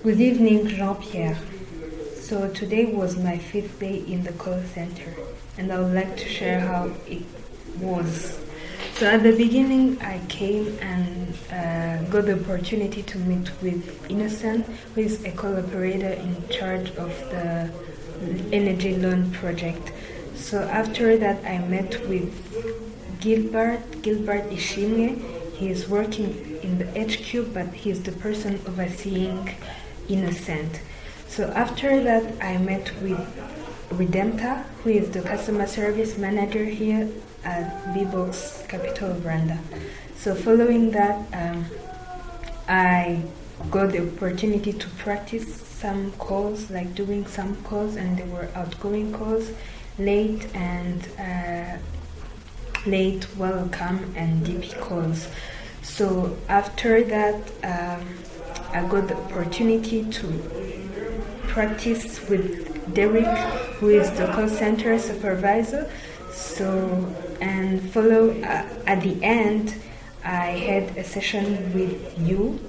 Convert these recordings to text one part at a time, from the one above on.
Good evening, Jean-Pierre. So today was my 5th day in the call center, and I would like to share how it was. So at the beginning, I came and got the opportunity to meet with Innocent, who is a call operator in charge of the energy loan project. So after that, I met with Gilbert Ishimwe. He is working in the HQ, but he's the person overseeing Innocent. So after that, I met with Redempta, who is the customer service manager here at B-Box Capital Rwanda. So following that, I got the opportunity to practice some calls, like doing some calls, and they were outgoing calls, late, welcome, and DP calls. So after that, I got the opportunity to practice with Derek, who is the call center supervisor. So, and follow at the end, I had a session with you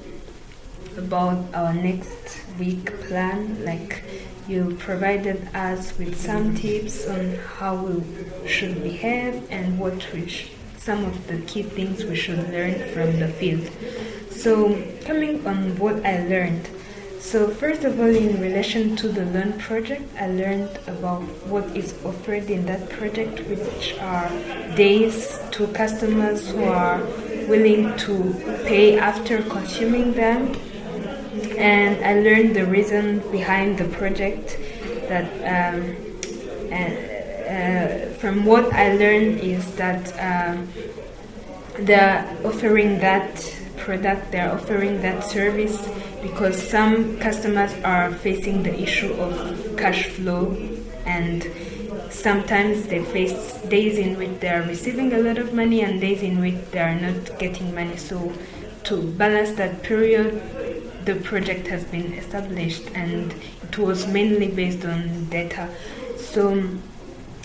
about our next week plan. Like, you provided us with some tips on how we should behave and some of the key things we should learn from the field. So, coming on what I learned. So first of all, in relation to the loan project, I learned about what is offered in that project, which are days to customers who are willing to pay after consuming them. And I learned the reason behind the project. From what I learned is that they're offering that product, they're offering that service because some customers are facing the issue of cash flow, and sometimes they face days in which they are receiving a lot of money and days in which they are not getting money. So to balance that period, the project has been established, and it was mainly based on data. So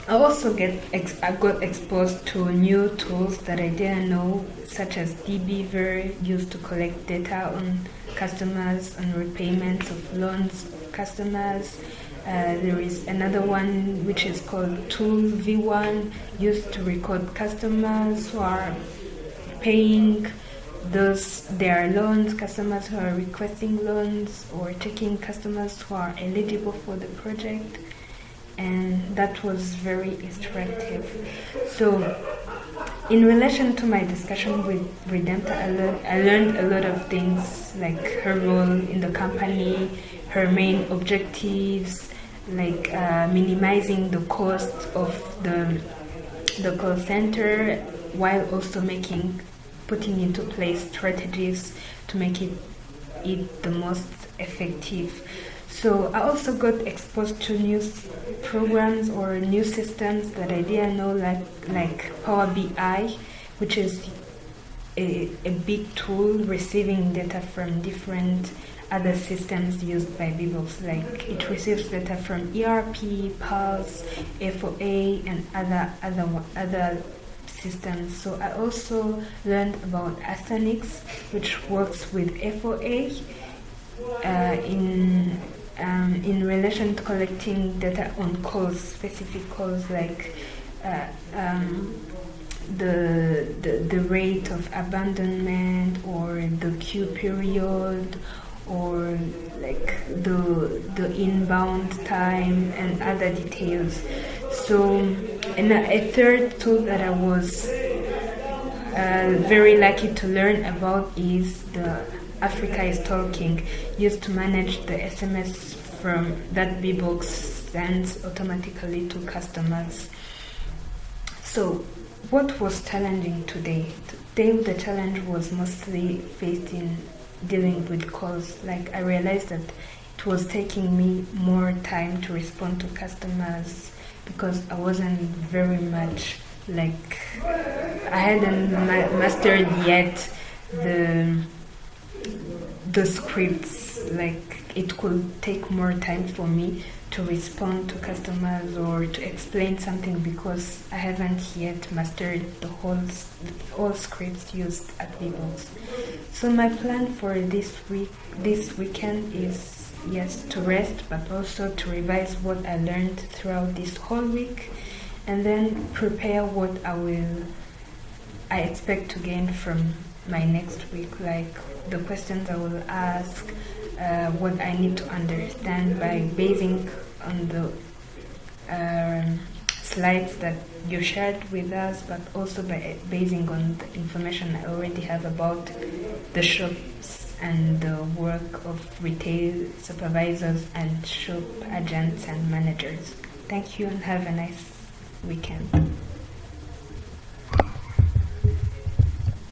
I also I got exposed to new tools that I didn't know, such as dBeaver, used to collect data on customers, on repayments of loans of customers. There is another one which is called Tool V1, used to record customers who are paying their loans, customers who are requesting loans, or checking customers who are eligible for the project. And that was very instructive. So in relation to my discussion with Redempta, I learned a lot of things, like her role in the company, her main objectives, like minimizing the cost of the call center, while also putting into place strategies to make it the most effective. So I also got exposed to new programs or new systems that I didn't know, like Power BI, which is a big tool receiving data from different other systems used by B-Box. Like, it receives data from ERP, Pulse, FOA, and other systems. So I also learned about Astanix, which works with FOA in relation to collecting data on calls, specific calls, like the rate of abandonment, or the queue period, or like the inbound time, and other details. So, and a third tool that I was very lucky to learn about is the Africa is Talking, used to manage the SMS from that B-Box sends automatically to customers. So what was challenging today? Today the challenge was mostly faced in dealing with calls. Like, I realized that it was taking me more time to respond to customers because I wasn't very much, like, I hadn't mastered yet the scripts. Like, it could take more time for me to respond to customers or to explain something because I haven't yet mastered all scripts used at B-Box. So my plan for this weekend is yes, to rest, but also to revise what I learned throughout this whole week, and then prepare what I expect to gain from my next week, like the questions I will ask, what I need to understand by basing on the slides that you shared with us, but also by basing on the information I already have about the shops and the work of retail supervisors and shop agents and managers. Thank you and have a nice weekend.